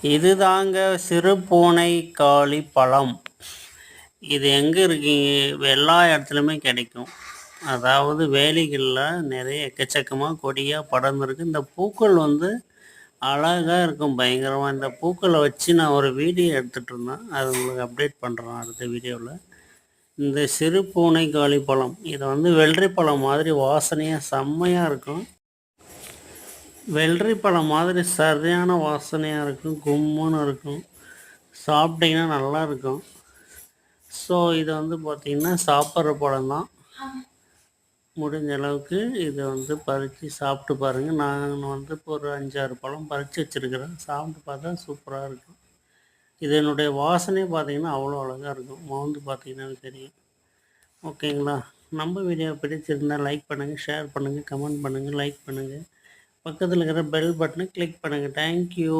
இதுதாங்க சிறுபூனைக்காளி பழம். இது எங்கே இருக்கீங்க? எல்லா இடத்துலையுமே கிடைக்கும். அதாவது வேலிகளில் நிறைய எக்கச்சக்கமாக கொடியாக படர்ந்துருக்கு. இந்த பூக்கள் வந்து அழகாக இருக்கும், பயங்கரமாக. இந்த பூக்களை வச்சு நான் ஒரு வீடியோ எடுத்துகிட்டு இருந்தேன், அது உங்களுக்கு அப்டேட் பண்ணுறேன் அடுத்த வீடியோவில். இந்த சிறு பூனைக்காளி பழம் இதை வந்து வெள்ளரி பழம் மாதிரி வாசனையாக செம்மையாக இருக்கும். வெள்ளரி பழம் மாதிரி சரியான வாசனையாக இருக்கும், கும்முன்னு இருக்கும், சாப்பிட்டிங்கன்னா நல்லாயிருக்கும். ஸோ இதை வந்து பார்த்திங்கன்னா சாப்பிட்ற பழம் தான். முடிஞ்ச அளவுக்கு இதை வந்து பறித்து சாப்பிட்டு பாருங்கள். நான் வந்து இப்போ ஒரு 5-6 பழம் பறித்து வச்சுருக்கிறேன். சாப்பிட்டு பார்த்தா சூப்பராக இருக்கும். இதனுடைய வாசனையே பார்த்திங்கன்னா அவ்வளோ அழகாக இருக்கும். மோந்து பார்த்திங்கன்னா தெரியும். ஓகேங்களா? நம்ம வீடியோ பிடிச்சிருந்தால் லைக் பண்ணுங்கள், ஷேர் பண்ணுங்கள், கமெண்ட் பண்ணுங்கள், லைக் பண்ணுங்கள். பக்கத்தில் இருக்கிற பெல் பட்டனை கிளிக் பண்ணுங்கள். தேங்க்யூ.